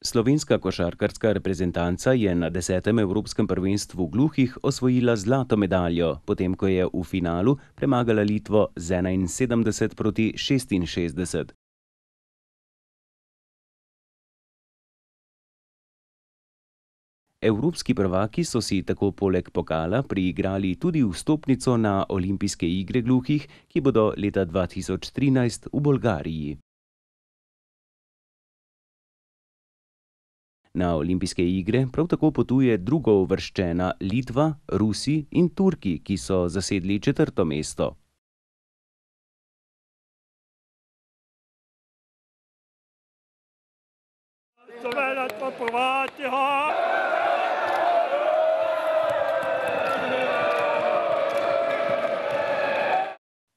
Slovenska košarkarska reprezentanca je na 10. Evropskem prvenstvu gluhih osvojila zlato medaljo, potem ko je v finalu premagala Litvo z 71:66. Evropski prvaki so si tako poleg pokala priigrali tudi vstopnico na olimpijske igre gluhih, ki bodo leta 2013 v Bolgariji. Na olimpijske igre prav tako potuje drugouvrščena Litva, Rusi in Turki, ki so zasedli 4. mesto.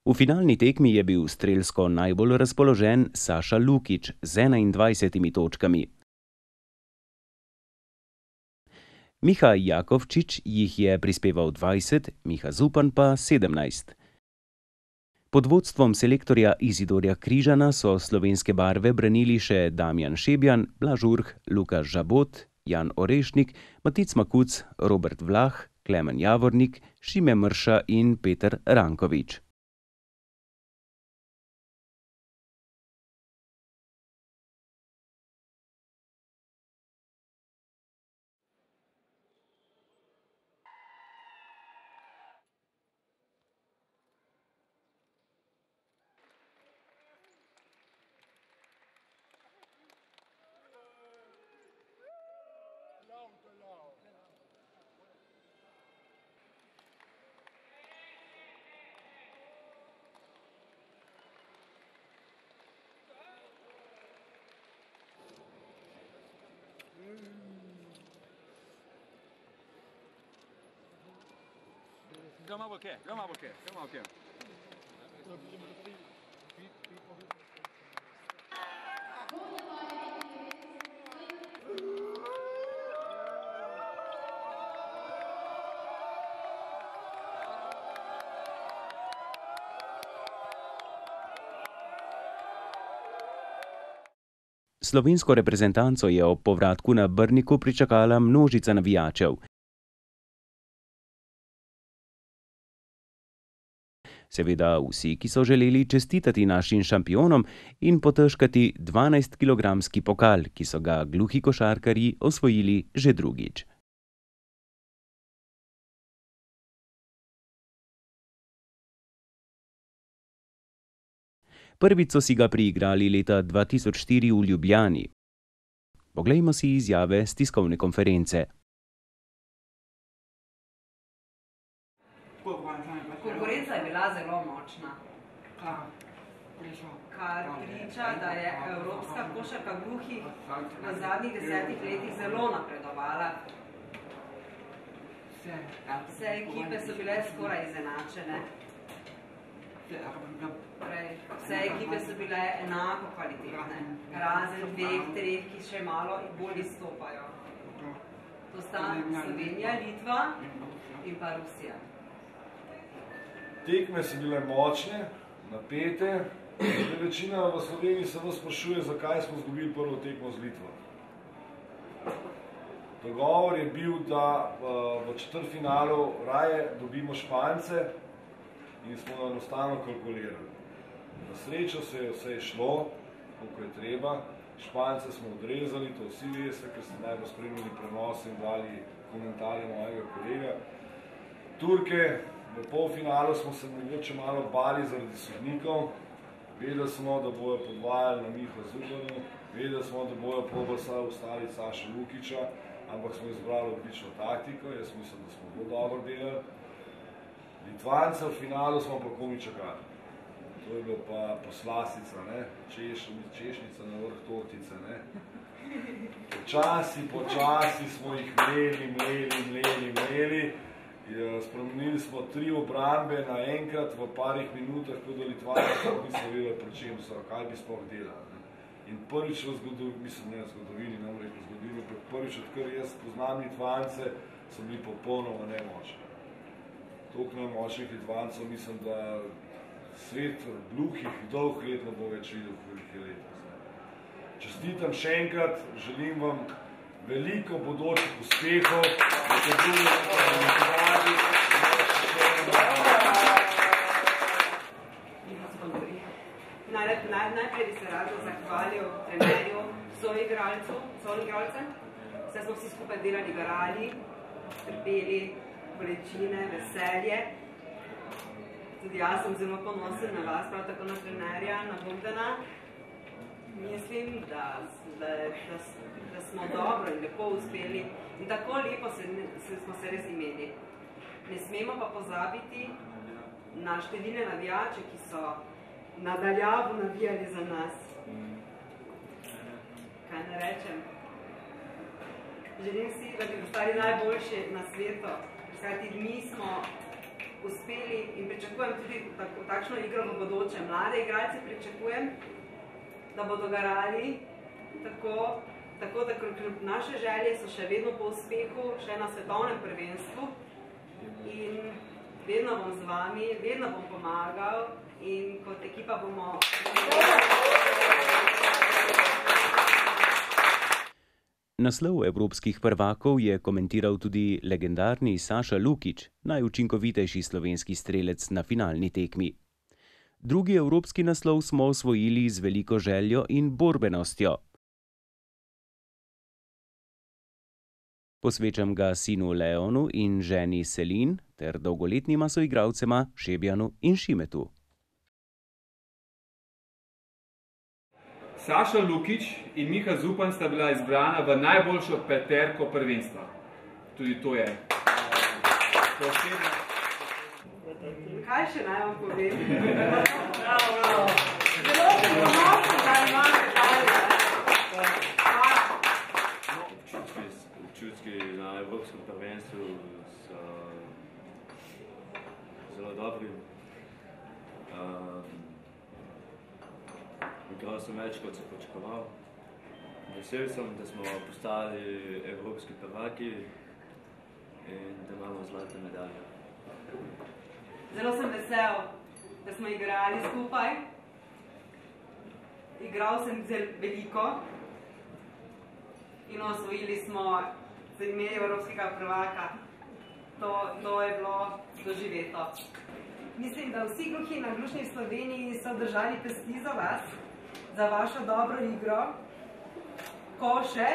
V finalni tekmi je bil strelsko najbolj razpoložen Saša Lukić z 21 točkami. Miha Jakovčič jih je prispeval 20, Miha Zupan pa 17. Pod vodstvom selektorja Izidorja Križana so slovenske barve branili še Damjan Šebjan, Blaž Urh, Luka Žabot, Jan Orešnik, Matic Makuc, Robert Vlah, Klemen Javornik, Šime Mrša in Peter Rankovič. Ga malo kje. Slovensko reprezentanco je ob povratku na Brniku pričakala množica navijačev. Seveda vsi, ki so želeli čestitati našim šampionom in potežkati 12-kilogramski pokal, ki so ga gluhi košarkarji osvojili že drugič. Prvič so si ga priigrali leta 2004 v Ljubljani. Poglejmo si izjave s tiskovne konference. Konkurenca je bila zelo močna, kar priča, da je evropska košarka gluhih v zadnjih 10 letih zelo napredovala. Vse ekipe so bile skoraj izenačene. Vse ekipe so bile enako kvalitetne, razen 2-3, ki še malo bolj izstopajo. To sta Slovenija, Litva in pa Rusija. Tekme so bile močne, napete. Večina v Sloveniji se vas sprašuje, zakaj smo izgubili prvo tekmo z Litvo. Dogovor je bil, da v četrtfinalu raje dobimo Špance in smo enostavno kalkulirali. Na srečo se je vse šlo, koliko je treba. Špance smo odrezali, to vsi veste, ker ste najbolj spremljali prenos in dali komentarje mojega kolega. Turke, v polfinalu smo se mogoče malo bali zaradi sodnikov. Vedeli smo, da bojo podvajali na Miho Zupanu, vedeli smo, da bojo probali ustaviti Saša Lukića, ampak smo izbrali odlično taktiko, jaz mislim, da smo zelo dobro delali. Litvance v finalu smo pa komi čakali. To je bilo pa poslastica, ne? Češnica na vrh tortice, ne? Počasi smo jih mleli. Spremenili smo 3 obrambe naenkrat v parih minutah, kot da Litvanci niso vedeli, pri čem so, kaj bi sploh delali. In prvič v zgodovini, mislim ne v zgodovini, namreč v zgodovini, prvič odkar jaz poznam Litvance, so bili popolnoma nemočni. Toliko nemočnih Litvancev, mislim, da svet gluhih dolg let ne bo več videl, koliko je letos. čestitam še enkrat, želim vam veliko bodočih uspehov, da se drugim radi. Najprej bi se rada zahvalil trenerju, soigralcem. Vse smo vsi skupaj delali, garali, trpeli bolečine, veselje. Tudi jaz sem zelo ponosen na vas, prav tako na trenerja, na Bogdana. Mislim, da smo dobro in lepo uspeli in tako lepo smo se res imeli. Ne smemo pa pozabiti na številne navijače, ki so nadaljavo navijali za nas. Kaj ne rečem? Želim si, da bi postali najboljši na svetu, kajti mi smo uspeli in pričakujem tudi takšno igro v bodoče. Mlade igralce pričakujem, da bodo garali tako, da kljub naše želje so še vedno po uspehu, še na svetovnem prvenstvu in vedno bom z vami, vedno bom pomagal in kot ekipa bomo... Naslov evropskih prvakov je komentiral tudi legendarni Saša Lukić, najučinkovitejši slovenski strelec na finalni tekmi. Drugi evropski naslov smo osvojili z veliko željo in borbenostjo. Posvečam ga sinu Leonu in ženi Selin ter dolgoletnima soigralcema Šebjanu in Šimetu. Saša Lukić in Miha Zupan sta bila izbrana v najboljšo peterko prvenstva. Tudi to je posebno. Kaj še naj vam povem? Bravo. Zelo se ponosim, da imam medalje. Občutki na evropskem prvenstvu so zelo dobri. Igral sem več, kot sem pričakoval. Vesel sem, da smo postali evropski prvaki in da imamo zlate medalje. Zelo sem vesel, da smo igrali skupaj. Igral sem zelo veliko in osvojili smo z ime evropskega prvaka. To je bilo doživeto. Mislim, da vsi gluhi in naglušni v Sloveniji so držali pesti za vas, za vašo dobro igro, koše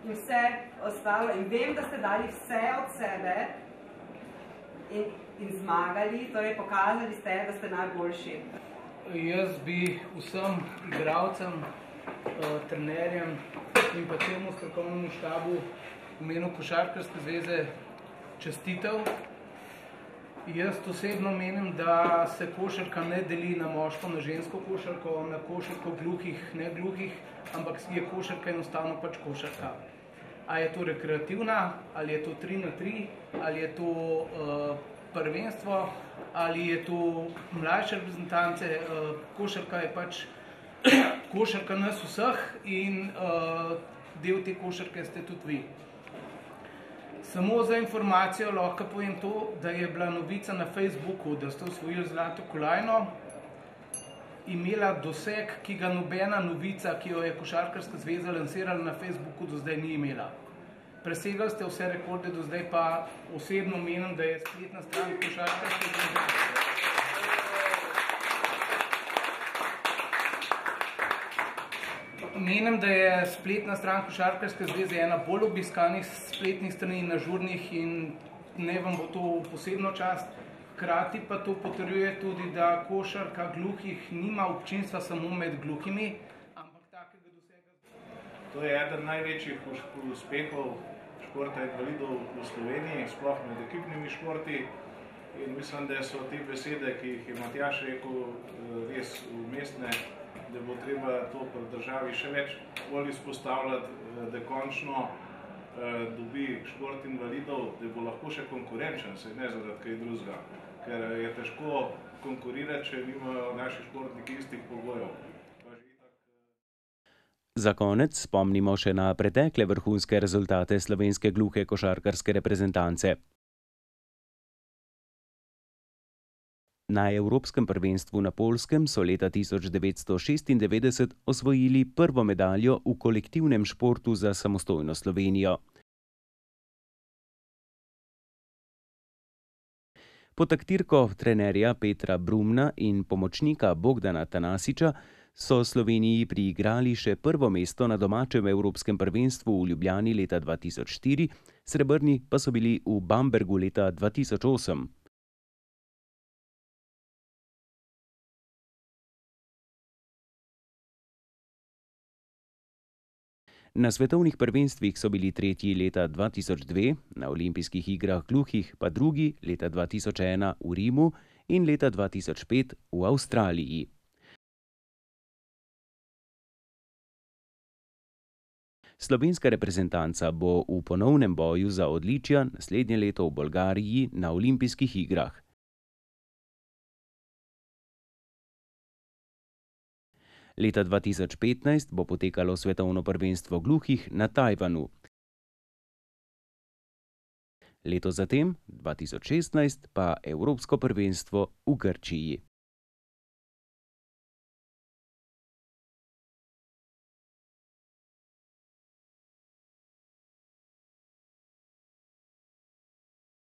in vse ostalo. In vem, da ste dali vse od sebe in zmagali, torej pokazali ste, da ste najboljši. Jaz bi vsem igralcem, trenerjem in pa celemu strokovnemu štabu v imenu Košarkarske zveze čestitev. Jaz osebno menim, da se košarka ne deli na moško, na žensko košarko, na košarko gluhih, ne gluhih, ampak je košarka enostavno pač košarka. A je to rekreativna, ali je to 3x3, ali je to prvenstvo, ali je to mlajše reprezentance. Košarka je pač košarka nas vseh in del te košarke ste tudi vi. Samo za informacijo lahko povem to, da je bila novica na Facebooku, da ste osvojili zlato kolajno, imela doseg, ki ga nobena novica, ki jo je Košarkarska zveza lansirala na Facebooku, do zdaj ni imela. Presegali ste vse rekorde, do zdaj pa osebno menim, da je spletna stran Košarkarske zveze. Menim, da je spletna stran Košarkarske zveze ena bolj obiskanih spletnih strani in ažurnih in ne vam bo to posebno čast. Hkrati pa to potrjuje tudi, da košarka gluhih nima občinstva samo med gluhimi, ampak takega dosega. To je eden največjih uspehov športa invalidov v Sloveniji, sploh med ekipnimi športi. In mislim, da so te besede, ki jih je Matjaž rekel, res umestne, da bo treba to pri državi še več bolj izpostavljati, da končno dobi šport invalidov, da bo lahko še konkurenčen, se ne zaradi kaj drugega. Ker je težko konkurirati, če nimajo naši športniki istih pogojev. Za konec spomnimo še na pretekle vrhunske rezultate slovenske gluhe košarkarske reprezentance. Na evropskem prvenstvu na Poljskem so leta 1996 osvojili prvo medaljo v kolektivnem športu za samostojno Slovenijo. Pod taktirko trenerja Petra Brumna in pomočnika Bogdana Tanasiča so Sloveniji priigrali še prvo mesto na domačem evropskem prvenstvu v Ljubljani leta 2004, srebrni pa so bili v Bambergu leta 2008. Na svetovnih prvenstvih so bili tretji leta 2002, na olimpijskih igrah gluhih pa drugi leta 2001 v Rimu in leta 2005 v Avstraliji. Slovenska reprezentanca bo v ponovnem boju za odličja naslednje leto v Bolgariji na olimpijskih igrah. Leta 2015 bo potekalo svetovno prvenstvo gluhih na Tajvanu. Leto zatem, 2016, pa evropsko prvenstvo v Grčiji.